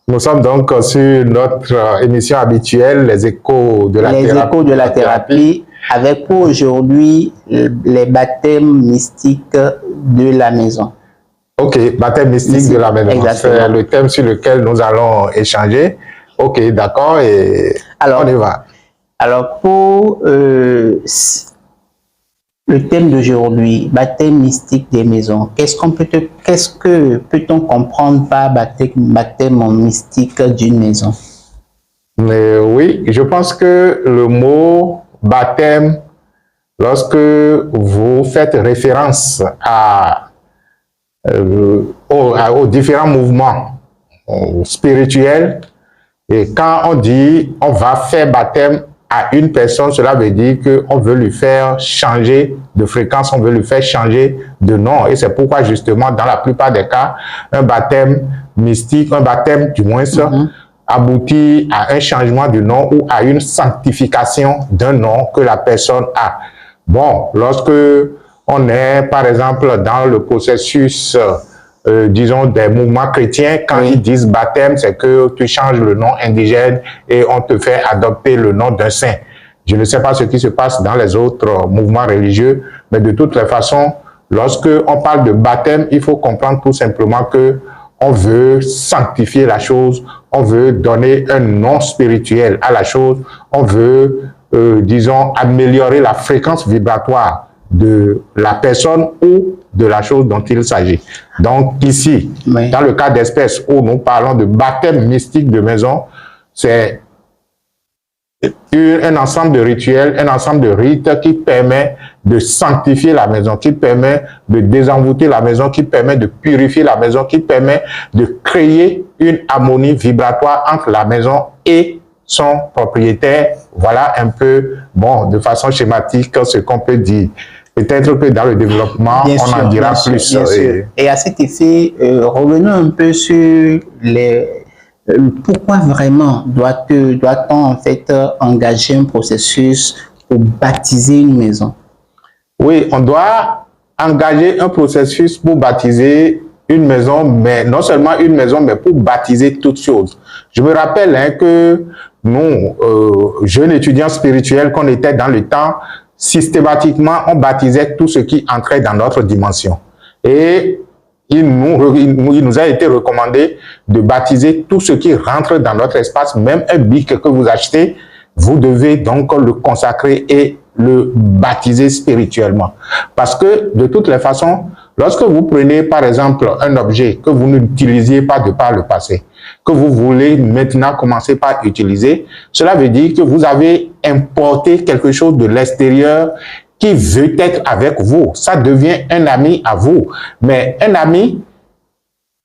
Nous sommes donc sur notre émission habituelle, les échos de la thérapie. Les échos de la thérapie, avec pour aujourd'hui les baptêmes mystiques de la maison. Ok, baptême mystique de la maison. C'est le thème sur lequel nous allons échanger. Ok, d'accord, et alors, on y va. Alors, pour le thème d'aujourd'hui, baptême mystique des maisons, qu'est-ce que peut-on comprendre par baptême mystique d'une maison? Mais oui, je pense que le mot baptême, lorsque vous faites référence aux différents mouvements spirituels, et quand on dit on va faire baptême à une personne, cela veut dire qu'on veut lui faire changer de fréquence, on veut lui faire changer de nom. Et c'est pourquoi justement, dans la plupart des cas, un baptême mystique, un baptême du moins, aboutit à un changement de nom ou à une sanctification d'un nom que la personne a. Bon, lorsque on est, par exemple, dans le processus, disons, des mouvements chrétiens, quand ils disent baptême, c'est que tu changes le nom indigène et on te fait adopter le nom d'un saint. Je ne sais pas ce qui se passe dans les autres mouvements religieux, mais de toutes les façons, lorsque on parle de baptême, il faut comprendre tout simplement que on veut sanctifier la chose, on veut donner un nom spirituel à la chose, on veut, disons, améliorer la fréquence vibratoire de la personne ou de la chose dont il s'agit. Donc ici, dans le cas d'espèce où nous parlons de baptême mystique de maison, c'est un ensemble de rituels, un ensemble de rites qui permet de sanctifier la maison, qui permet de désenvoûter la maison, qui permet de purifier la maison, qui permet de créer une harmonie vibratoire entre la maison et son propriétaire. Voilà un peu, bon, de façon schématique, ce qu'on peut dire. Peut-être que dans le développement, on en dira plus. Et à cet effet, revenons un peu sur pourquoi vraiment doit-on en fait engager un processus pour baptiser une maison? Oui, on doit engager un processus pour baptiser une maison, mais non seulement une maison, mais pour baptiser toutes choses. Je me rappelle que nous, jeunes étudiants spirituels qu'on était dans le temps, systématiquement, on baptisait tout ce qui entrait dans notre dimension. Et il nous a été recommandé de baptiser tout ce qui rentre dans notre espace, même un bic que vous achetez, vous devez donc le consacrer et le baptiser spirituellement. Parce que, de toutes les façons, lorsque vous prenez, par exemple, un objet que vous n'utilisiez pas de par le passé, que vous voulez maintenant commencer par utiliser, cela veut dire que vous avez importé quelque chose de l'extérieur qui veut être avec vous. Ça devient un ami à vous. Mais un ami,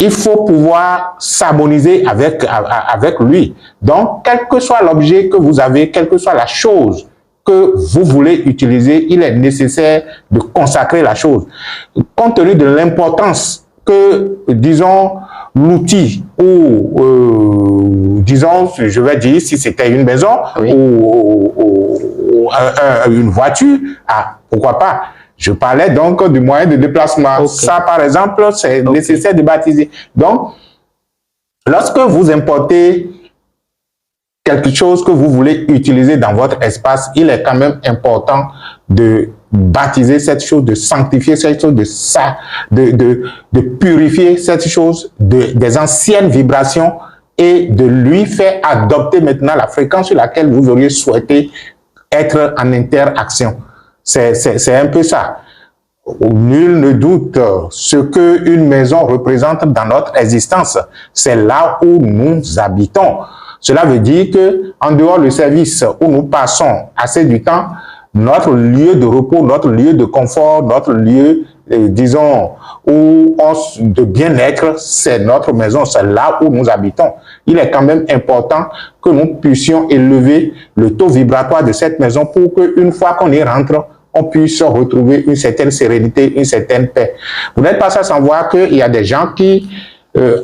il faut pouvoir s'harmoniser avec lui. Donc, quel que soit l'objet que vous avez, quelle que soit la chose que vous voulez utiliser, il est nécessaire de consacrer la chose. Compte tenu de l'importance que, disons, l'outil ou, disons, je vais dire, si c'était une maison ou une voiture, pourquoi pas? Je parlais donc du moyen de déplacement. Ça, par exemple, c'est nécessaire de baptiser. Donc, lorsque vous importez quelque chose que vous voulez utiliser dans votre espace, il est quand même important de baptiser cette chose, de sanctifier cette chose, de purifier cette chose des anciennes vibrations et de lui faire adopter maintenant la fréquence sur laquelle vous auriez souhaité être en interaction. C'est un peu ça. Nul ne doute ce qu'une maison représente dans notre existence. C'est là où nous habitons. Cela veut dire que en dehors du service où nous passons assez du temps, notre lieu de repos, notre lieu de confort, notre lieu, disons, de bien-être, c'est notre maison, c'est là où nous habitons. Il est quand même important que nous puissions élever le taux vibratoire de cette maison pour qu'une fois qu'on y rentre, on puisse retrouver une certaine sérénité, une certaine paix. Vous n'êtes pas sans voir qu'il y a des gens qui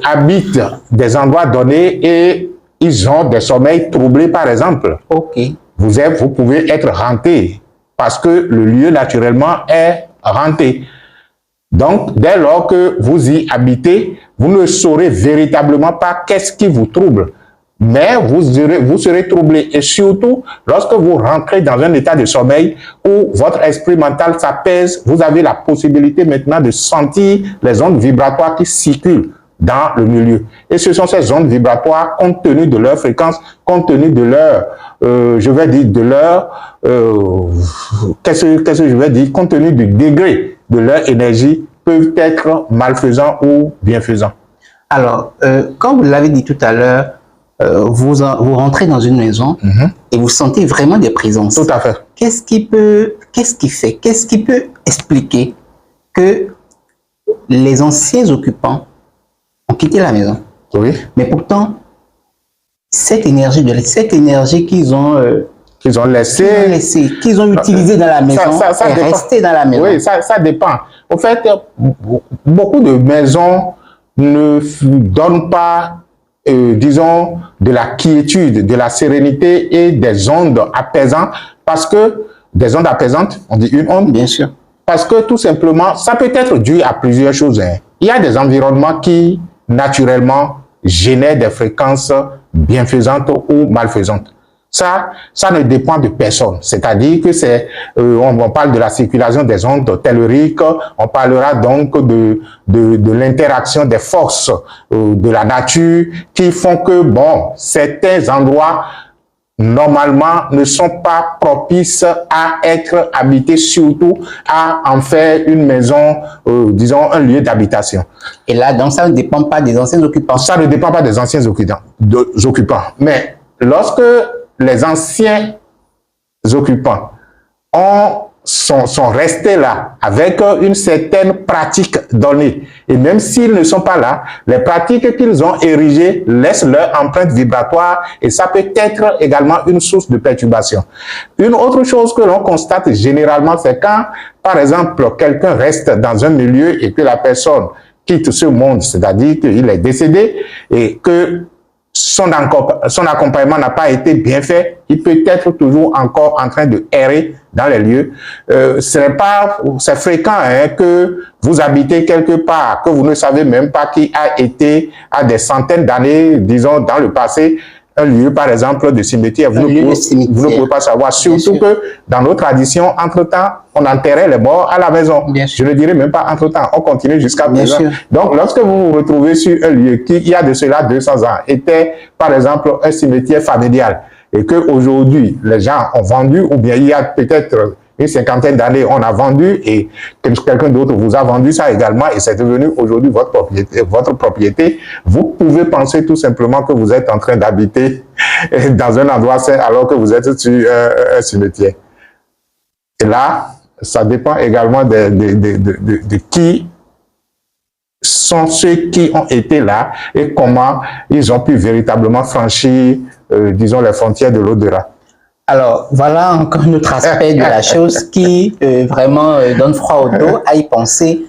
habitent des endroits donnés et ils ont des sommeils troublés, par exemple. Vous pouvez être hanté parce que le lieu, naturellement, est hanté. Donc, dès lors que vous y habitez, vous ne saurez véritablement pas qu'est-ce qui vous trouble. Mais vous serez troublé. Et surtout, lorsque vous rentrez dans un état de sommeil où votre esprit mental s'apaise, vous avez la possibilité maintenant de sentir les ondes vibratoires qui circulent dans le milieu. Et ce sont ces ondes vibratoires, compte tenu de leur fréquence, compte tenu de leur, je vais dire, de leur, qu'est-ce que je vais dire, compte tenu du degré de leur énergie, peuvent être malfaisants ou bienfaisants. Alors, comme vous l'avez dit tout à l'heure, vous rentrez dans une maison et vous sentez vraiment des présences. Tout à fait. Qu'est-ce qui peut expliquer que les anciens occupants ont quitté la maison? Oui. Mais pourtant, cette énergie qu'ils ont laissée, qu'ils ont utilisée dans la maison, ça est restée dans la maison. Oui, ça dépend. Au fait, beaucoup de maisons ne donnent pas, disons, de la quiétude, de la sérénité et des ondes apaisantes, parce que, des ondes apaisantes, on dit une onde? Bien sûr. Parce que tout simplement, ça peut être dû à plusieurs choses. Hein. Il y a des environnements qui, naturellement, génèrent des fréquences bienfaisantes ou malfaisantes. Ça ne dépend de personne. C'est-à-dire que c'est, on parle de la circulation des ondes telluriques, on parlera donc de l'interaction des forces de la nature qui font que, bon, certains endroits, normalement, ne sont pas propices à être habités, surtout à en faire une maison, disons, un lieu d'habitation. Et là, donc, ça ne dépend pas des anciens occupants. Ça ne dépend pas des anciens occupants. Mais lorsque les anciens occupants sont restés là avec une certaine pratique donnée, et même s'ils ne sont pas là, les pratiques qu'ils ont érigées laissent leur empreinte vibratoire et ça peut être également une source de perturbation. Une autre chose que l'on constate généralement, c'est quand, par exemple, quelqu'un reste dans un milieu et que la personne quitte ce monde, c'est-à-dire qu'il est décédé et que son accompagnement n'a pas été bien fait, il peut être toujours encore en train de errer dans les lieux. C'est fréquent hein, que vous habitez quelque part, que vous ne savez même pas qui a été à des centaines d'années, disons, dans le passé, un lieu, par exemple, de cimetière. Vous ne pouvez pas savoir. Surtout que dans nos traditions, entre-temps, on enterrait les morts à la maison. Je ne dirais même pas entre-temps, on continue jusqu'à présent. Donc, lorsque vous vous retrouvez sur un lieu qui, il y a de cela 200 ans, était, par exemple, un cimetière familial, et qu'aujourd'hui, les gens ont vendu, ou bien il y a peut-être une cinquantaine d'années, on a vendu et quelqu'un d'autre vous a vendu ça également et c'est devenu aujourd'hui votre propriété, vous pouvez penser tout simplement que vous êtes en train d'habiter dans un endroit sain alors que vous êtes sur un cimetière. Et là, ça dépend également de qui sont ceux qui ont été là et comment ils ont pu véritablement franchir, disons, les frontières de l'au-delà. Alors, voilà encore un autre aspect de la chose qui vraiment donne froid au dos à y penser.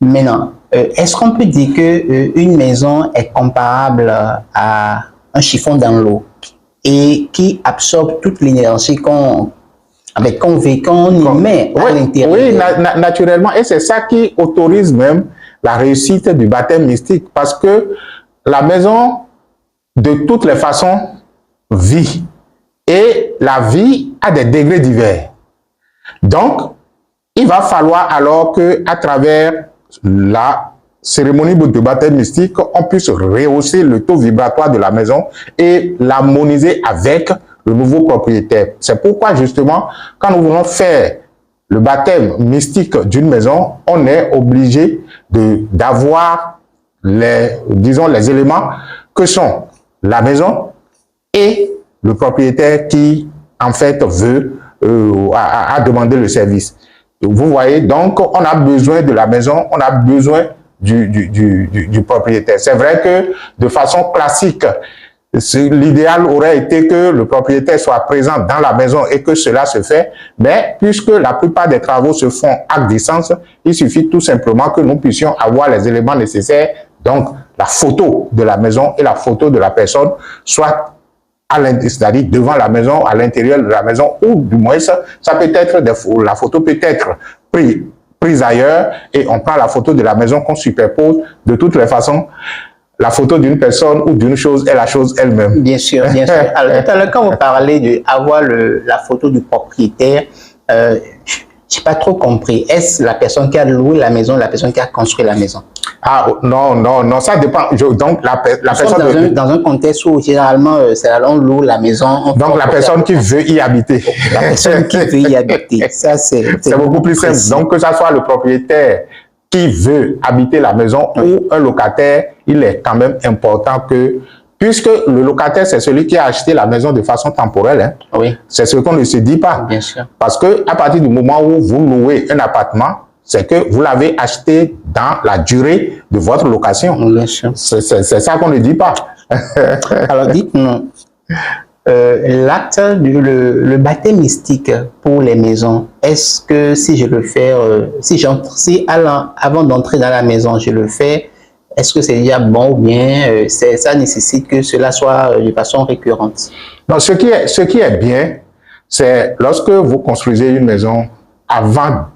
Maintenant, est-ce qu'on peut dire qu'une maison est comparable à un chiffon dans l'eau et qui absorbe toute l'énergie qu'on y met à l'intérieur? Oui, naturellement. Et c'est ça qui autorise même la réussite du baptême mystique parce que la maison, de toutes les façons, vit. Et la vie a des degrés divers. Donc, il va falloir alors qu'à travers la cérémonie de baptême mystique, on puisse rehausser le taux vibratoire de la maison et l'harmoniser avec le nouveau propriétaire. C'est pourquoi justement, quand nous voulons faire le baptême mystique d'une maison, on est obligé d'avoir disons, les éléments que sont la maison et le propriétaire qui, en fait, a demandé le service. Vous voyez, donc, on a besoin de la maison, on a besoin du propriétaire. C'est vrai que, de façon classique, l'idéal aurait été que le propriétaire soit présent dans la maison et que cela se fait, mais puisque la plupart des travaux se font à distance, il suffit tout simplement que nous puissions avoir les éléments nécessaires, donc la photo de la maison et la photo de la personne, soit c'est-à-dire devant la maison, à l'intérieur de la maison, ou du moins, ça peut être la photo peut être prise prise ailleurs et on prend la photo de la maison qu'on superpose. De toutes les façons, la photo d'une personne ou d'une chose est la chose elle-même. Bien sûr, bien sûr. Alors, tout à l'heure, quand vous parlez d'avoir la photo du propriétaire, je n'ai pas trop compris. Est-ce la personne qui a loué la maison, la personne qui a construit la maison? Ah non, non, non, ça dépend. Donc, la personne... Dans un contexte où, généralement, on loue la maison. Donc, la personne qui veut y habiter. La personne qui veut y habiter. Ça, c'est beaucoup plus simple. Donc, que ça soit le propriétaire qui veut habiter la maison ou un locataire, il est quand même important que, puisque le locataire, c'est celui qui a acheté la maison de façon temporelle, hein, oui. C'est ce qu'on ne se dit pas. Bien sûr. Parce que à partir du moment où vous louez un appartement, c'est que vous l'avez acheté dans la durée de votre location. Bien sûr. C'est ça qu'on ne dit pas. Alors, dites-nous, l'acte, le baptême mystique pour les maisons, est-ce que si je le fais, avant d'entrer dans la maison, je le fais, est-ce que c'est déjà bon ou bien ça nécessite que cela soit de façon récurrente? Non, ce qui est bien, c'est lorsque vous construisez une maison, avant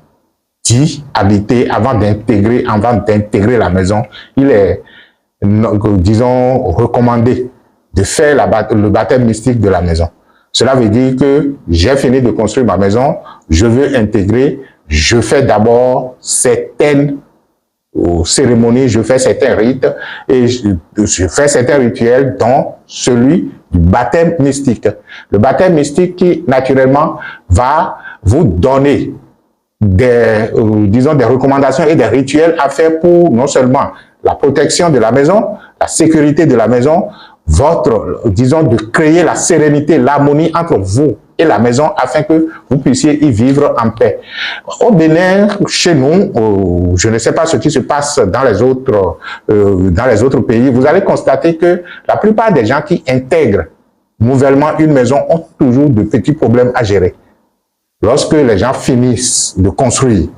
d'y habiter, avant d'intégrer la maison, il est, disons, recommandé de faire le baptême mystique de la maison. Cela veut dire que j'ai fini de construire ma maison, je veux intégrer, je fais d'abord certaines cérémonies, je fais certains rites et je fais certains rituels, dont celui du baptême mystique. Le baptême mystique qui, naturellement, va vous donner des recommandations et des rituels à faire pour non seulement la protection de la maison, la sécurité de la maison, de créer la sérénité, l'harmonie entre vous et la maison afin que vous puissiez y vivre en paix. Au Bénin, chez nous, je ne sais pas ce qui se passe dans les autres pays, vous allez constater que la plupart des gens qui intègrent nouvellement une maison ont toujours de petits problèmes à gérer. Lorsque les gens finissent de construire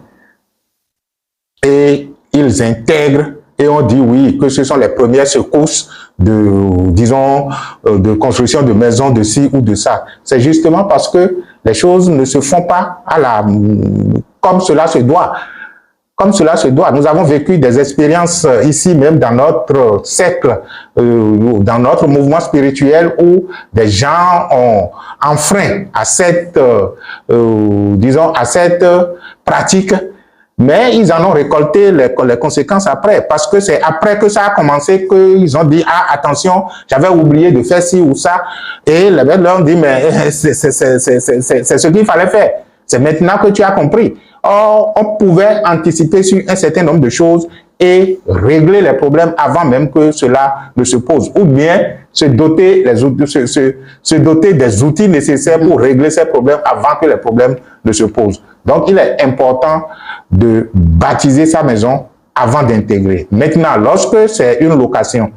et ils intègrent et on dit oui, que ce sont les premières secousses de construction de maisons de ci ou de ça. C'est justement parce que les choses ne se font pas comme cela se doit. Comme cela se doit. Nous avons vécu des expériences ici même dans notre cercle, dans notre mouvement spirituel où des gens ont enfreint à cette pratique, mais ils en ont récolté les conséquences après, parce que c'est après que ça a commencé qu'ils ont dit, ah, attention, j'avais oublié de faire ci ou ça, et les maîtres leur ont dit, mais c'est ce qu'il fallait faire. C'est maintenant que tu as compris. Or, on pouvait anticiper sur un certain nombre de choses et régler les problèmes avant même que cela ne se pose. Ou bien se doter des outils nécessaires pour régler ces problèmes avant que les problèmes ne se posent. Donc, il est important de baptiser sa maison avant d'intégrer. Maintenant, lorsque c'est une location,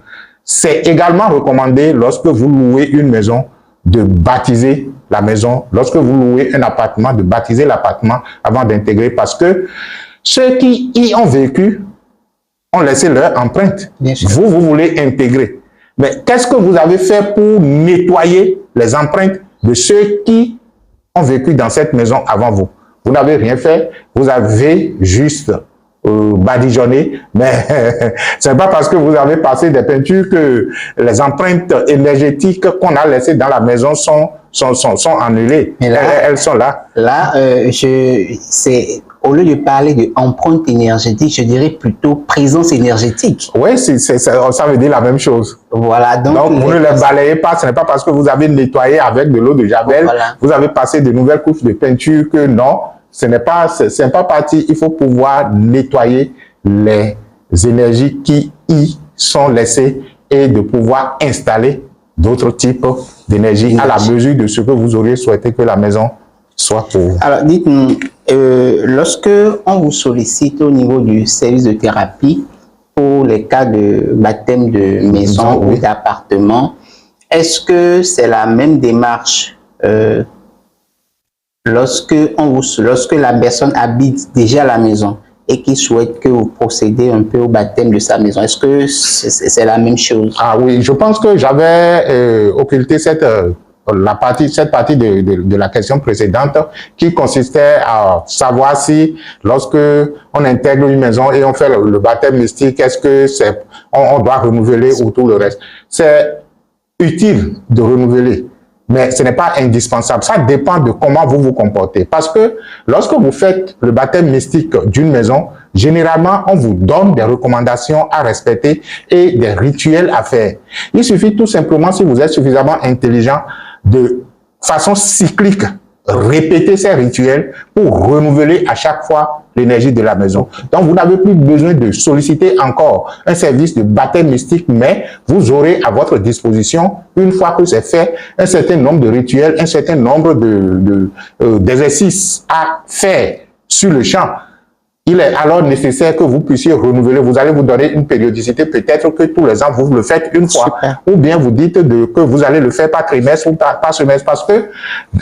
c'est également recommandé, lorsque vous louez une maison, de baptiser la maison. Lorsque vous louez un appartement, de baptiser l'appartement avant d'intégrer, parce que ceux qui y ont vécu ont laissé leur empreinte. Vous voulez intégrer. Mais qu'est-ce que vous avez fait pour nettoyer les empreintes de ceux qui ont vécu dans cette maison avant vous? Vous n'avez rien fait, vous avez juste badigeonné, mais c'est pas parce que vous avez passé des peintures que les empreintes énergétiques qu'on a laissées dans la maison sont annulées. Là, elles sont là. Là, au lieu de parler d'empreinte énergétique, je dirais plutôt présence énergétique. Oui, ça veut dire la même chose. Voilà. Donc vous ne les balayez pas, ce n'est pas parce que vous avez nettoyé avec de l'eau de Javel, voilà, vous avez passé de nouvelles couches de peinture que non, c'est pas parti. Il faut pouvoir nettoyer les énergies qui y sont laissées et de pouvoir installer d'autres types d'énergie à la mesure de ce que vous auriez souhaité que la maison soit pour vous. Alors, dites-nous, lorsque on vous sollicite au niveau du service de thérapie pour les cas de baptême de maison ou d'appartement, est-ce que c'est la même démarche lorsque la personne habite déjà la maison et qui souhaite que vous procédez un peu au baptême de sa maison? Est-ce que c'est la même chose? Ah oui, je pense que j'avais occulté cette cette partie de la question précédente qui consistait à savoir si lorsque on intègre une maison et on fait le baptême mystique, est-ce que on doit renouveler ou tout le reste. C'est utile de renouveler, mais ce n'est pas indispensable. Ça dépend de comment vous vous comportez. Parce que lorsque vous faites le baptême mystique d'une maison, généralement, on vous donne des recommandations à respecter et des rituels à faire. Il suffit tout simplement, si vous êtes suffisamment intelligent, de façon cyclique, répéter ces rituels pour renouveler à chaque fois l'énergie de la maison. Donc, vous n'avez plus besoin de solliciter encore un service de baptême mystique, mais vous aurez à votre disposition, une fois que c'est fait, un certain nombre de rituels, un certain nombre d'exercices à faire sur le champ. Il est alors nécessaire que vous puissiez renouveler. Vous allez vous donner une périodicité, peut-être que tous les ans, vous le faites une fois. Super. Ou bien vous dites que vous allez le faire par trimestre ou par semestre. Parce que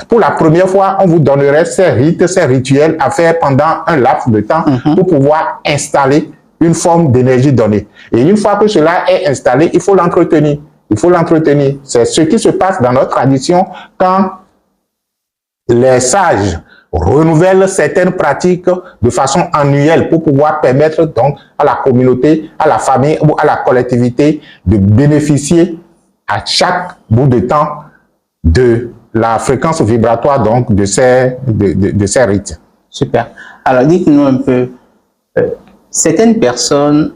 pour la première fois, on vous donnerait ces rites, ces rituels à faire pendant un laps de temps pour pouvoir installer une forme d'énergie donnée. Et une fois que cela est installé, il faut l'entretenir. Il faut l'entretenir. C'est ce qui se passe dans notre tradition quand les sages renouvelle certaines pratiques de façon annuelle pour pouvoir permettre donc à la communauté, à la famille ou à la collectivité de bénéficier à chaque bout de temps de la fréquence vibratoire donc de ces rites. Super. Alors dites-nous un peu, certaines personnes,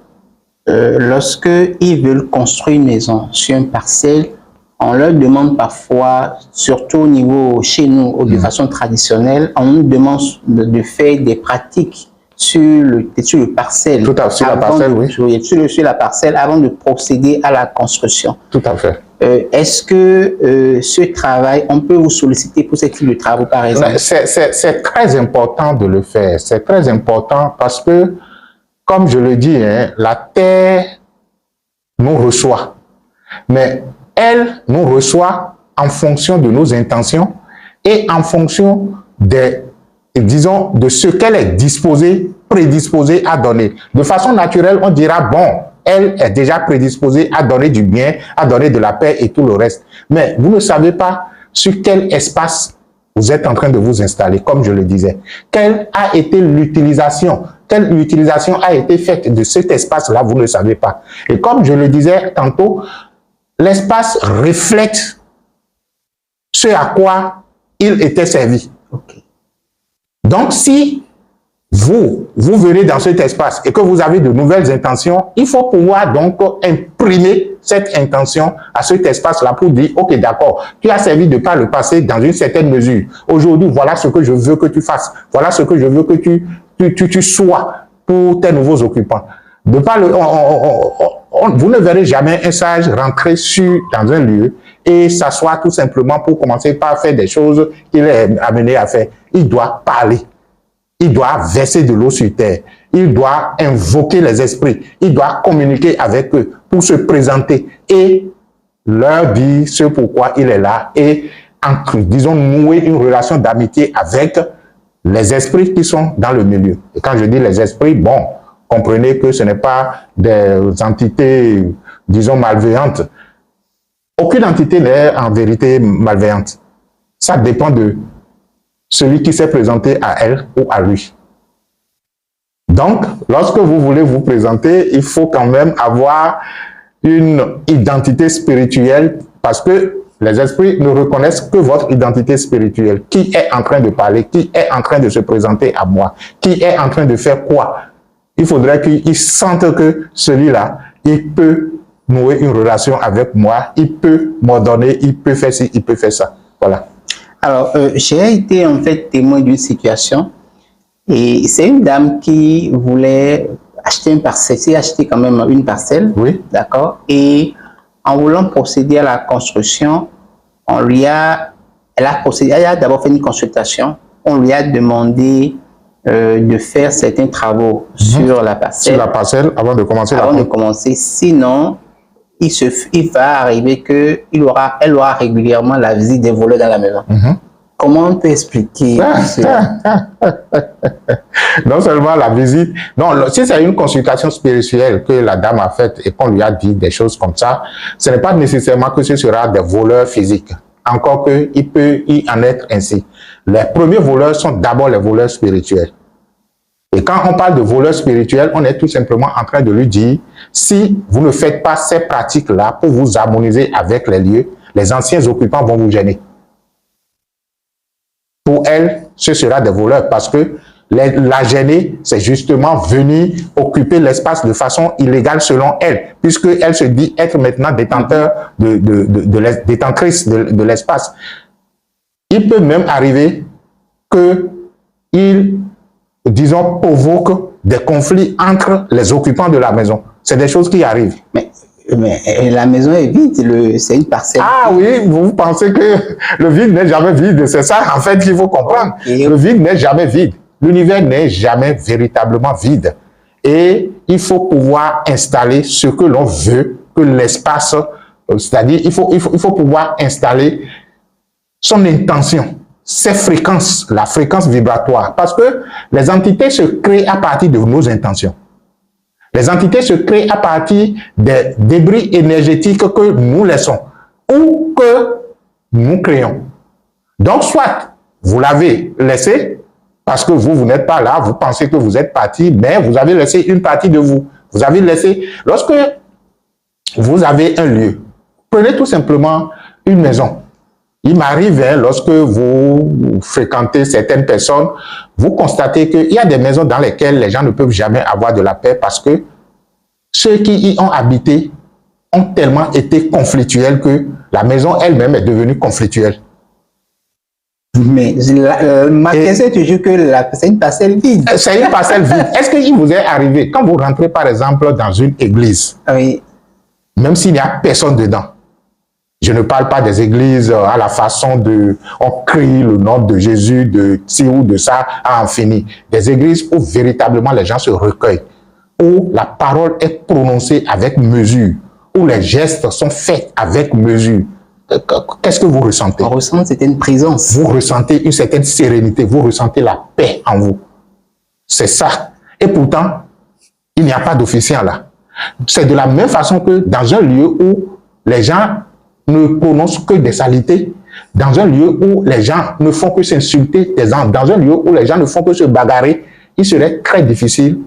lorsque ils veulent construire une maison sur une parcelle, on leur demande parfois, surtout au niveau chez nous, ou de façon traditionnelle, on nous demande de faire des pratiques sur le parcelle. Tout à fait, sur la parcelle, oui. Sur la parcelle avant de procéder à la construction. Tout à fait. Est-ce que ce travail, on peut vous solliciter pour ce type de travaux, par exemple? C'est très important de le faire. C'est très important parce que, comme je le dis, hein, la terre nous reçoit. Mais elle nous reçoit en fonction de nos intentions et en fonction disons, de ce qu'elle est prédisposée à donner. De façon naturelle, on dira, bon, elle est déjà prédisposée à donner du bien, à donner de la paix et tout le reste. Mais vous ne savez pas sur quel espace vous êtes en train de vous installer, comme je le disais. Quelle a été l'utilisation? Quelle utilisation a été faite de cet espace-là? Vous ne savez pas. Et comme je le disais tantôt, l'espace reflète ce à quoi il était servi. Okay. Donc, si vous venez dans cet espace et que vous avez de nouvelles intentions, il faut pouvoir donc imprimer cette intention à cet espace-là pour dire, ok, d'accord, tu as servi de par le passé dans une certaine mesure. Aujourd'hui, voilà ce que je veux que tu fasses. Voilà ce que je veux que tu sois pour tes nouveaux occupants. De par vous ne verrez jamais un sage rentrer dans un lieu et s'asseoir tout simplement pour commencer par faire des choses qu'il est amené à faire. Il doit parler. Il doit verser de l'eau sur terre. Il doit invoquer les esprits. Il doit communiquer avec eux pour se présenter et leur dire ce pourquoi il est là et, disons, nouer une relation d'amitié avec les esprits qui sont dans le milieu. Et quand je dis les esprits, bon, comprenez que ce n'est pas des entités, disons, malveillantes. Aucune entité n'est en vérité malveillante. Ça dépend de celui qui s'est présenté à elle ou à lui. Donc, lorsque vous voulez vous présenter, il faut quand même avoir une identité spirituelle parce que les esprits ne reconnaissent que votre identité spirituelle. Qui est en train de parler? Qui est en train de se présenter à moi? Qui est en train de faire quoi? Il faudrait qu'ils sentent que celui-là, il peut nouer une relation avec moi, il peut m'ordonner, il peut faire ci, il peut faire ça. Voilà. Alors, j'ai été en fait témoin d'une situation et c'est une dame qui voulait acheter une parcelle, c'est acheter quand même une parcelle, oui, d'accord, et en voulant procéder à la construction, elle a d'abord fait une consultation, on lui a demandé de faire certains travaux sur la parcelle. Sur la parcelle, avant de commencer Avant de commencer, sinon, il va arriver qu'elle aura régulièrement la visite des voleurs dans la maison. Comment on peut expliquer cela? Non seulement la visite, non, si c'est une consultation spirituelle que la dame a faite et qu'on lui a dit des choses comme ça, ce n'est pas nécessairement que ce sera des voleurs physiques. encore qu'il peut y en être ainsi. Les premiers voleurs sont d'abord les voleurs spirituels. Et quand on parle de voleurs spirituels, on est tout simplement en train de lui dire, si vous ne faites pas ces pratiques-là pour vous harmoniser avec les lieux, les anciens occupants vont vous gêner. Pour elle, ce sera des voleurs parce que la gêner, c'est justement venir occuper l'espace de façon illégale selon elle, puisqu'elle se dit être maintenant détenteur détentrice de l'espace. Il peut même arriver qu'il, disons, provoque des conflits entre les occupants de la maison. C'est des choses qui arrivent. Mais la maison est vide, c'est une parcelle. Ah oui, vous pensez que le vide n'est jamais vide. C'est ça, en fait, qu'il faut comprendre. Okay. Le vide n'est jamais vide. L'univers n'est jamais véritablement vide. Et il faut pouvoir installer ce que l'on veut, que l'espace, c'est-à-dire, il faut pouvoir installer son intention, ses fréquences, la fréquence vibratoire. Parce que les entités se créent à partir de nos intentions. Les entités se créent à partir des débris énergétiques que nous laissons ou que nous créons. Donc, soit vous l'avez laissé, parce que vous n'êtes pas là, vous pensez que vous êtes parti, mais vous avez laissé une partie de vous. Vous avez laissé, lorsque vous avez un lieu, prenez tout simplement une maison. Il m'arrive, lorsque vous fréquentez certaines personnes, vous constatez qu'il y a des maisons dans lesquelles les gens ne peuvent jamais avoir de la paix parce que ceux qui y ont habité ont tellement été conflictuels que la maison elle-même est devenue conflictuelle. Mais ma question est toujours que c'est une parcelle vide. C'est une parcelle vide. Est-ce qu'il vous est arrivé, quand vous rentrez par exemple dans une église, oui, même s'il n'y a personne dedans, je ne parle pas des églises à la façon de, on crie le nom de Jésus, de ci ou de ça à infini. Des églises où véritablement les gens se recueillent, où la parole est prononcée avec mesure, où les gestes sont faits avec mesure. Qu'est-ce que vous ressentez? On ressent une certaine présence. Vous ressentez une certaine sérénité, vous ressentez la paix en vous. C'est ça. Et pourtant, il n'y a pas d'officiant là. C'est de la même façon que dans un lieu où les gens ne prononcent que des saletés, dans un lieu où les gens ne font que s'insulter des gens, dans un lieu où les gens ne font que se bagarrer, il serait très difficile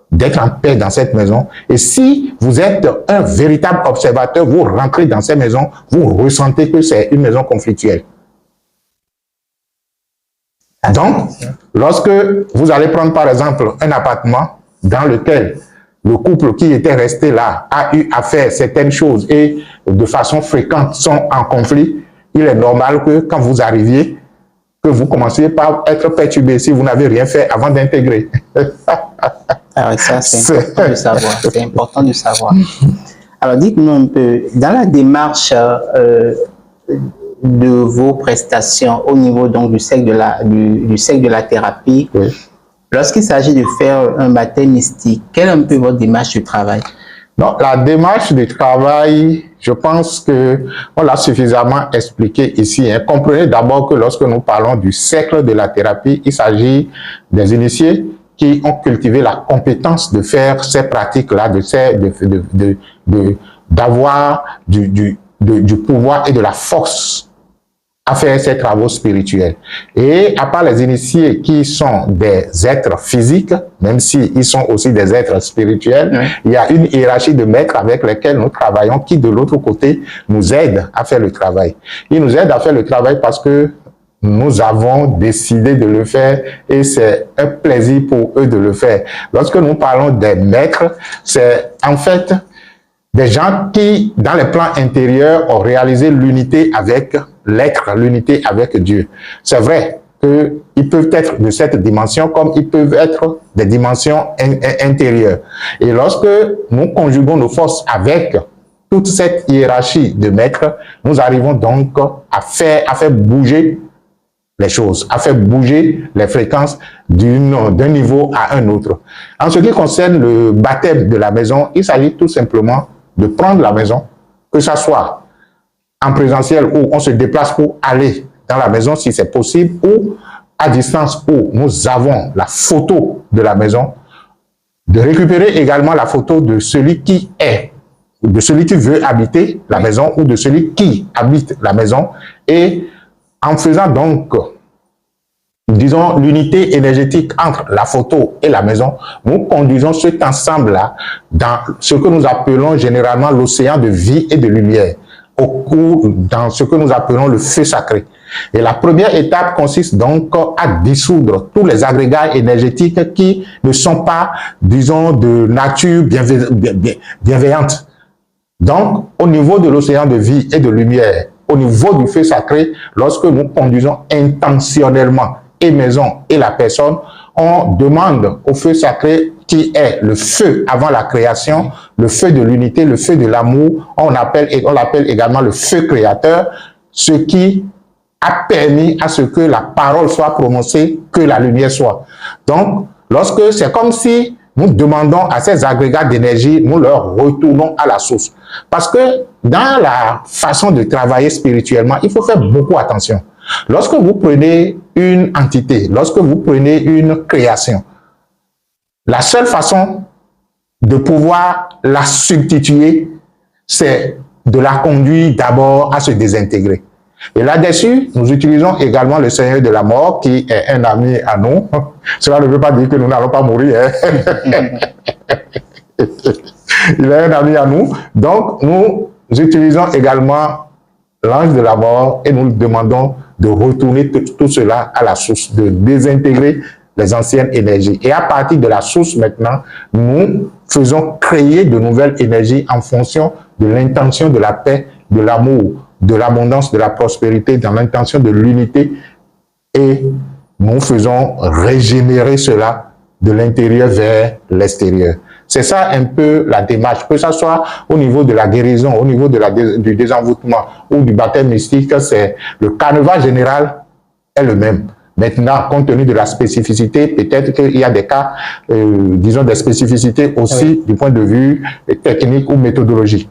d'être en paix dans cette maison. Et si vous êtes un véritable observateur, vous rentrez dans ces maisons, vous ressentez que c'est une maison conflictuelle. Donc, lorsque vous allez prendre par exemple un appartement dans lequel le couple qui était resté là a eu à faire certaines choses et de façon fréquente sont en conflit, il est normal que quand vous arriviez, que vous commenciez par être perturbé si vous n'avez rien fait avant d'intégrer. Alors ça, c'est important de savoir. C'est important de savoir. Alors, dites-nous un peu, dans la démarche de vos prestations au niveau donc du cercle de la thérapie, oui, lorsqu'il s'agit de faire un baptême mystique, quelle est un peu votre démarche de travail? Non, la démarche de travail, je pense que on l'a suffisamment expliqué ici. Hein. Comprenez d'abord que lorsque nous parlons du cercle de la thérapie, il s'agit des initiés qui ont cultivé la compétence de faire ces pratiques-là, d'avoir du pouvoir et de la force à faire ces travaux spirituels. Et à part les initiés qui sont des êtres physiques, même s'ils sont aussi des êtres spirituels, oui, il y a une hiérarchie de maîtres avec lesquels nous travaillons qui, de l'autre côté, nous aident à faire le travail. Ils nous aident à faire le travail parce que nous avons décidé de le faire et c'est un plaisir pour eux de le faire. Lorsque nous parlons des maîtres, c'est en fait des gens qui, dans les plans intérieurs, ont réalisé l'unité avec l'être, l'unité avec Dieu. C'est vrai qu'ils peuvent être de cette dimension comme ils peuvent être des dimensions intérieures. Et lorsque nous conjuguons nos forces avec toute cette hiérarchie de maîtres, nous arrivons donc à faire bouger les choses, à faire bouger les fréquences d'un niveau à un autre. En ce qui concerne le baptême de la maison, il s'agit tout simplement de prendre la maison, que ce soit en présentiel où on se déplace pour aller dans la maison si c'est possible, ou à distance où nous avons la photo de la maison, de récupérer également la photo de celui qui est de celui qui veut habiter la maison ou de celui qui habite la maison. Et en faisant donc, disons, l'unité énergétique entre la photo et la maison, nous conduisons cet ensemble-là dans ce que nous appelons généralement l'océan de vie et de lumière, dans ce que nous appelons le feu sacré. Et la première étape consiste donc à dissoudre tous les agrégats énergétiques qui ne sont pas, disons, de nature bienveillante. Donc, au niveau de l'océan de vie et de lumière, au niveau du feu sacré, lorsque nous conduisons intentionnellement et maison et la personne, on demande au feu sacré qui est le feu avant la création, le feu de l'unité, le feu de l'amour, on l'appelle également le feu créateur, ce qui a permis à ce que la parole soit prononcée, que la lumière soit. Donc, lorsque c'est comme si nous demandons à ces agrégats d'énergie, nous leur retournons à la source. Parce que dans la façon de travailler spirituellement, il faut faire beaucoup attention. Lorsque vous prenez une entité, lorsque vous prenez une création, la seule façon de pouvoir la substituer, c'est de la conduire d'abord à se désintégrer. Et là-dessus, nous utilisons également le Seigneur de la mort, qui est un ami à nous. Cela ne veut pas dire que nous n'allons pas mourir. Hein? Il est un ami à nous. Donc, nous utilisons également l'ange de la mort et nous demandons de retourner tout cela à la source, de désintégrer les anciennes énergies. Et à partir de la source maintenant, nous faisons créer de nouvelles énergies en fonction de l'intention de la paix, de l'amour, de l'abondance, de la prospérité, dans l'intention de l'unité, et nous faisons régénérer cela de l'intérieur vers l'extérieur. C'est ça un peu la démarche, que ce soit au niveau de la guérison, au niveau de du désenvoûtement ou du baptême mystique, c'est le carnaval général est le même. Maintenant, compte tenu de la spécificité, peut-être qu'il y a des cas, disons des spécificités aussi du point de vue technique ou méthodologique.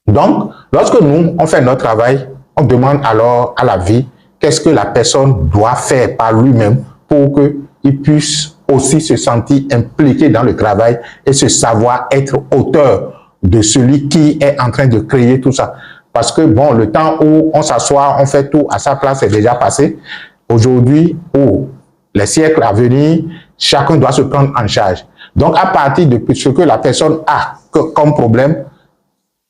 Donc, lorsque nous, on fait notre travail, on demande alors à la vie qu'est-ce que la personne doit faire par lui-même pour qu'il puisse aussi se sentir impliqué dans le travail et se savoir être auteur de celui qui est en train de créer tout ça. Parce que, bon, le temps où on s'assoit, on fait tout à sa place est déjà passé. Aujourd'hui, pour les siècles à venir, chacun doit se prendre en charge. Donc, à partir de ce que la personne a comme problème,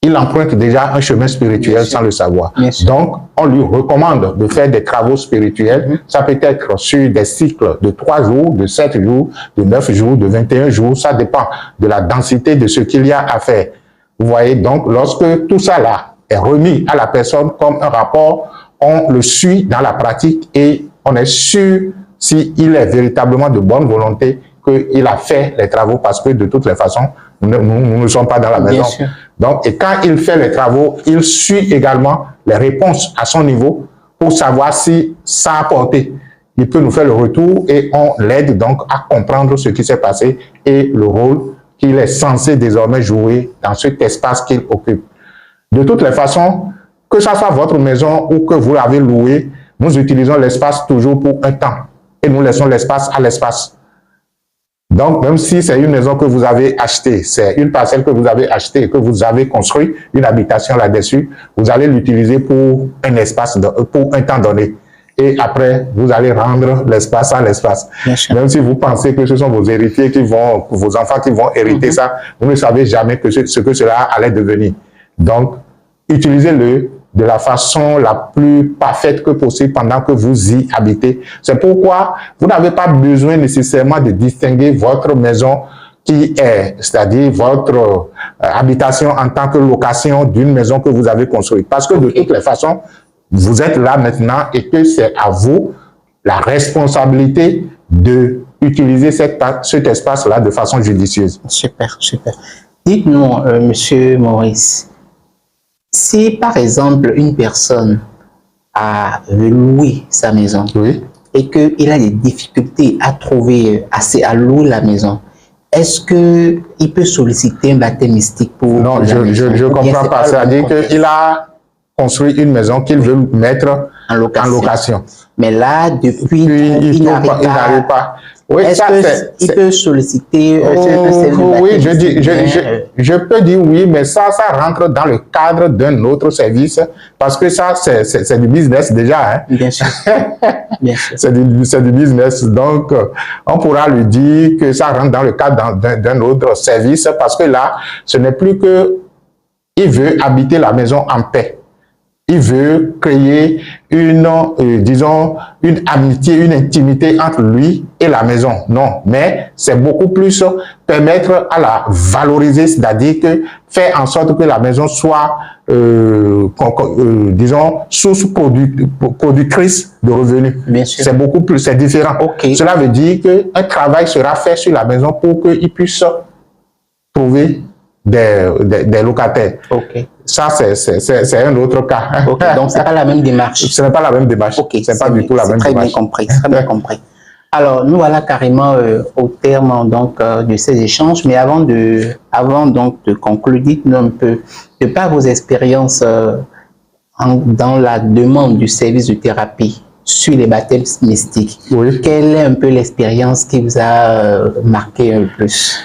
il emprunte déjà un chemin spirituel sans le savoir. Donc, on lui recommande de faire des travaux spirituels. Ça peut être sur des cycles de 3 jours, de 7 jours, de 9 jours, de 21 jours. Ça dépend de la densité de ce qu'il y a à faire. Vous voyez, donc, lorsque tout ça là est remis à la personne comme un rapport, on le suit dans la pratique et on est sûr s'il est véritablement de bonne volonté qu'il a fait les travaux, parce que de toutes les façons, nous ne sommes pas dans la maison. Donc, et quand il fait les travaux, il suit également les réponses à son niveau pour savoir si ça a porté. Il peut nous faire le retour et on l'aide donc à comprendre ce qui s'est passé et le rôle qu'il est censé désormais jouer dans cet espace qu'il occupe. De toutes les façons, que ça soit votre maison ou que vous l'avez loué, nous utilisons l'espace toujours pour un temps et nous laissons l'espace à l'espace. Donc, même si c'est une maison que vous avez achetée, c'est une parcelle que vous avez achetée, que vous avez construit une habitation là-dessus, vous allez l'utiliser pour un espace, pour un temps donné. Et après, vous allez rendre l'espace à l'espace. Même si vous pensez que ce sont vos héritiers qui vont, vos enfants qui vont hériter ça, vous ne savez jamais que ce que cela allait devenir. Donc, utilisez-le de la façon la plus parfaite que possible pendant que vous y habitez. C'est pourquoi vous n'avez pas besoin nécessairement de distinguer votre maison qui est, c'est-à-dire votre habitation en tant que location d'une maison que vous avez construite. Parce que de toutes les façons, vous êtes là maintenant et que c'est à vous la responsabilité de utiliser cet espace-là de façon judicieuse. Super, super. Dites-nous, Monsieur Maurice, si par exemple une personne a loué sa maison et qu'il a des difficultés à trouver à louer la maison, est-ce qu'il peut solliciter un baptême mystique pour non, je ne comprends pas. C'est-à-dire qu'il a construit une maison qu'il veut mettre en location. Mais là, depuis, il n'arrive pas. Oui, est-ce qu'il peut solliciter un service de oui, baptême je peux dire oui, mais ça rentre dans le cadre d'un autre service parce que ça, c'est du business déjà. Hein. Bien sûr. Bien sûr. C'est du business. Donc, on pourra lui dire que ça rentre dans le cadre d'un autre service parce que là, ce n'est plus que il veut habiter la maison en paix. Il veut créer disons, une amitié, une intimité entre lui et la maison. Non, mais c'est beaucoup plus permettre à la valoriser, c'est-à-dire que faire en sorte que la maison soit, disons, source productrice de revenus. Bien sûr. C'est beaucoup plus, c'est différent. Okay. Cela veut dire qu'un travail sera fait sur la maison pour qu'il puisse trouver des locataires. Okay. Ça, c'est un autre cas. Okay. Donc, ce n'est pas la même démarche. Ce n'est pas la même démarche. Okay. Ce n'est pas du tout la même démarche. Très bien compris. Très bien compris. Alors, nous voilà carrément au terme donc, de ces échanges. Mais avant donc, de conclure, dites-nous un peu, de par vos expériences dans la demande du service de thérapie sur les baptêmes mystiques, oui. Quelle est un peu l'expérience qui vous a marqué le plus?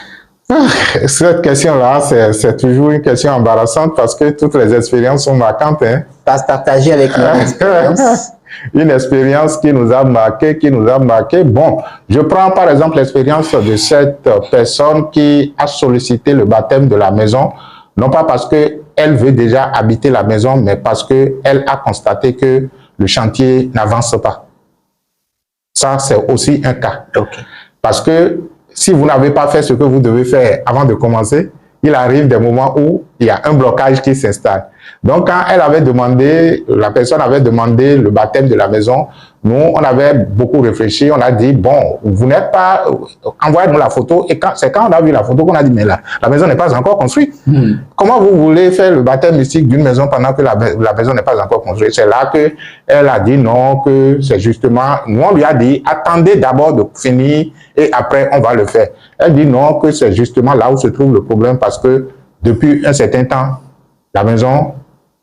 Cette question-là, c'est toujours une question embarrassante parce que toutes les expériences sont marquantes. Hein. Partager avec notre expérience. Une expérience qui nous a marqué. Bon, je prends par exemple l'expérience de cette personne qui a sollicité le baptême de la maison, non pas parce qu'elle veut déjà habiter la maison, mais parce qu'elle a constaté que le chantier n'avance pas. Ça, c'est aussi un cas. Okay. Parce que si vous n'avez pas fait ce que vous devez faire avant de commencer, il arrive des moments où il y a un blocage qui s'installe. Donc, quand la personne avait demandé le baptême de la maison, nous, on avait beaucoup réfléchi, on a dit, bon, vous n'êtes pas, envoyez-nous la photo, et c'est quand on a vu la photo qu'on a dit, mais la maison n'est pas encore construite. Comment vous voulez faire le baptême mystique d'une maison pendant que la maison n'est pas encore construite? C'est là qu'elle a dit non, que c'est justement, nous on lui a dit, attendez d'abord de finir, et après on va le faire. Elle dit non, que c'est justement là où se trouve le problème, parce que depuis un certain temps, la maison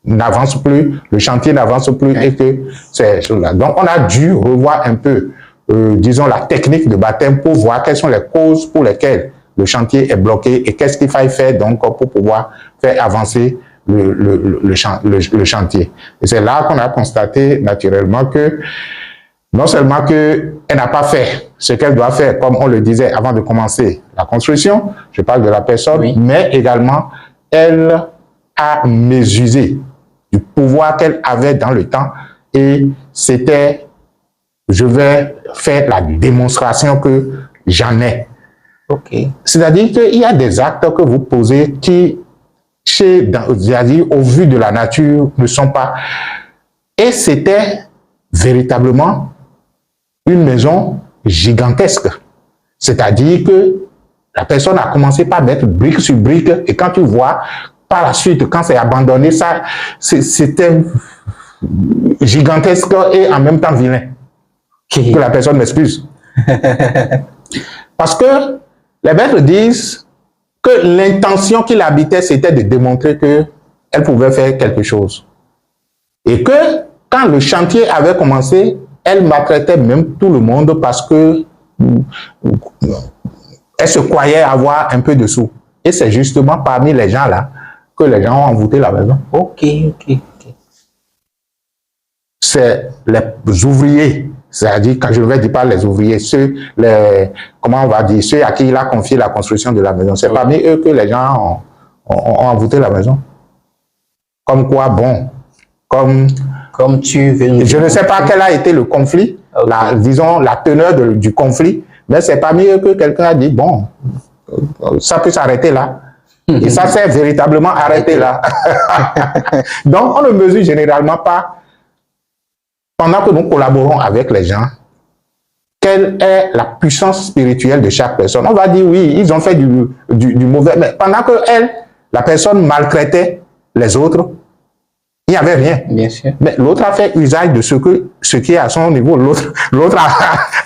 n'avance plus, le chantier n'avance plus et que c'est là. Donc, on a dû revoir un peu, disons, la technique de baptême pour voir quelles sont les causes pour lesquelles le chantier est bloqué et qu'est-ce qu'il faille faire donc pour pouvoir faire avancer le chantier. Et c'est là qu'on a constaté naturellement que non seulement qu'elle n'a pas fait ce qu'elle doit faire, comme on le disait avant de commencer la construction, je parle de la personne, oui. Mais également, elle a mésusé du pouvoir qu'elle avait dans le temps et c'était, je vais faire la démonstration que j'en ai. Okay. C'est-à-dire qu'il y a des actes que vous posez qui, c'est-à-dire au vu de la nature, ne sont pas. Et c'était véritablement une maison gigantesque. C'est-à-dire que la personne a commencé par mettre brique sur brique et quand tu vois, par la suite, quand c'est abandonné, ça, c'était gigantesque et en même temps vilain. Que la personne m'excuse. Parce que les maîtres disent que l'intention qu'il habitait, c'était de démontrer qu'elle pouvait faire quelque chose. Et que quand le chantier avait commencé, elle maltraitait même tout le monde parce que elle se croyait avoir un peu de sous. Et c'est justement parmi les gens là que les gens ont envoûté la maison. Ok. C'est les ouvriers, c'est-à-dire, quand je vais dire pas les ouvriers, comment on va dire, ceux à qui il a confié la construction de la maison. C'est parmi eux que les gens ont envoûté la maison. Comme quoi, bon, comme tu veux. Je ne sais pas quel a été le conflit, disons la teneur du conflit, mais c'est parmi eux que quelqu'un a dit, bon, ça peut s'arrêter là. Et ça s'est véritablement arrêté là. Donc, on ne mesure généralement pas, pendant que nous collaborons avec les gens, quelle est la puissance spirituelle de chaque personne. On va dire, oui, ils ont fait du mauvais, mais pendant que la personne maltraitait les autres, il n'y avait rien. Bien sûr. Mais l'autre a fait usage de ce qui est à son niveau. L'autre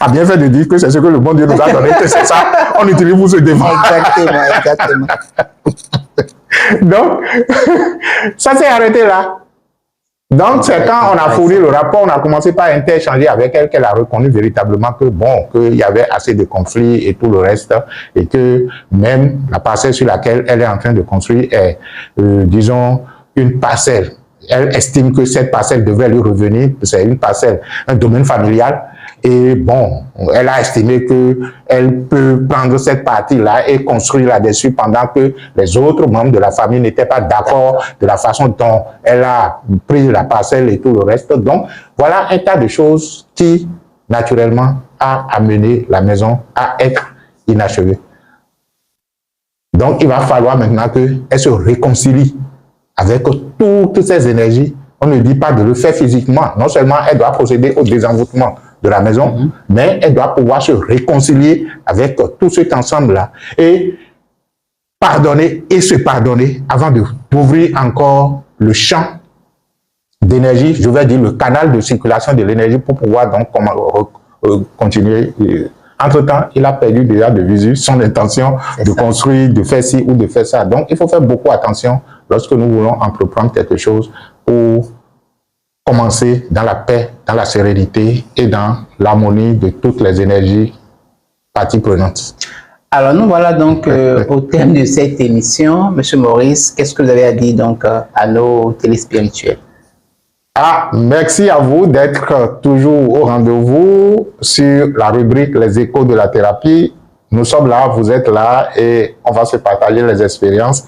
a bien fait de dire que c'est ce que le bon Dieu nous a donné, que c'est ça, on utilise pour se défendre. Exactement. Donc, ça s'est arrêté là. Donc, c'est quand on a fourni le rapport, on a commencé par interchanger avec elle qu'elle a reconnu véritablement que, bon, qu'il y avait assez de conflits et tout le reste, et que même la parcelle sur laquelle elle est en train de construire est, disons, une parcelle. Elle estime que cette parcelle devrait lui revenir, c'est une parcelle, un domaine familial. Et bon, elle a estimé qu'elle peut prendre cette partie-là et construire là-dessus pendant que les autres membres de la famille n'étaient pas d'accord de la façon dont elle a pris la parcelle et tout le reste. Donc, voilà un tas de choses qui, naturellement, a amené la maison à être inachevée. Donc, il va falloir maintenant qu'elle se réconcilie avec toutes ces énergies. On ne dit pas de le faire physiquement. Non seulement elle doit procéder au désenvoûtement de la maison, mais elle doit pouvoir se réconcilier avec tout cet ensemble-là et pardonner et se pardonner avant d'ouvrir encore le champ d'énergie, je vais dire le canal de circulation de l'énergie pour pouvoir donc continuer. Entre-temps, il a perdu déjà de visu son intention de construire, de faire ci ou de faire ça. Donc, il faut faire beaucoup attention lorsque nous voulons entreprendre quelque chose pour commencer dans la paix, dans la sérénité et dans l'harmonie de toutes les énergies parties prenantes. Alors, nous voilà donc au terme de cette émission. Monsieur Maurice, qu'est-ce que vous avez à dire donc à nos téléspirituels? Merci à vous d'être toujours au rendez-vous sur la rubrique Les échos de la thérapie. Nous sommes là, vous êtes là et on va se partager les expériences.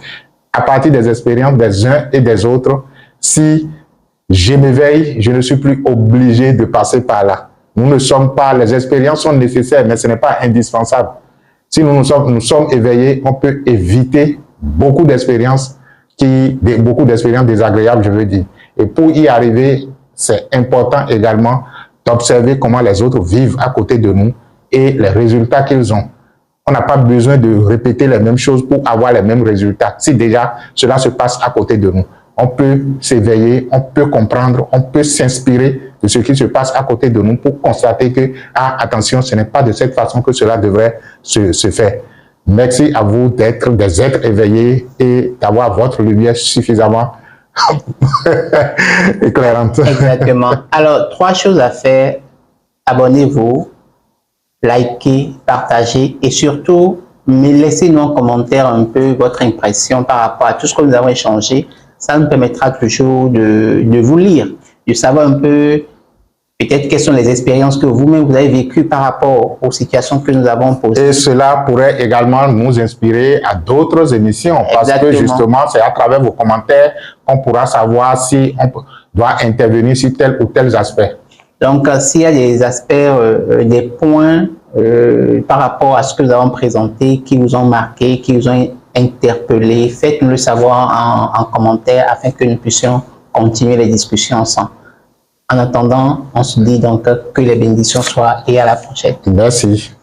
À partir des expériences des uns et des autres, si je m'éveille, je ne suis plus obligé de passer par là. Nous ne sommes pas, les expériences sont nécessaires, mais ce n'est pas indispensable. Si nous sommes éveillés, on peut éviter beaucoup d'expériences désagréables, je veux dire. Et pour y arriver, c'est important également d'observer comment les autres vivent à côté de nous et les résultats qu'ils ont. On n'a pas besoin de répéter les mêmes choses pour avoir les mêmes résultats. Si déjà cela se passe à côté de nous, on peut s'éveiller, on peut comprendre, on peut s'inspirer de ce qui se passe à côté de nous pour constater que, attention, ce n'est pas de cette façon que cela devrait se faire. Merci à vous d'être des êtres éveillés et d'avoir votre lumière suffisamment éclairante. Exactement. Alors, 3 choses à faire. Abonnez-vous, likez, partagez et surtout, laissez-nous en commentaire un peu votre impression par rapport à tout ce que nous avons échangé. Ça nous permettra toujours de vous lire, de savoir un peu peut-être quelles sont les expériences que vous-même vous avez vécues par rapport aux situations que nous avons posées. Et cela pourrait également nous inspirer à d'autres émissions. Parce que justement, c'est à travers vos commentaires qu'on pourra savoir si on doit intervenir sur tel ou tel aspect. Donc, s'il y a des aspects, des points par rapport à ce que nous avons présenté, qui vous ont marqué, qui vous ont interpellé, faites-nous le savoir en commentaire afin que nous puissions continuer les discussions ensemble. En attendant, on se dit donc que les bénédictions soient et à la prochaine. Merci.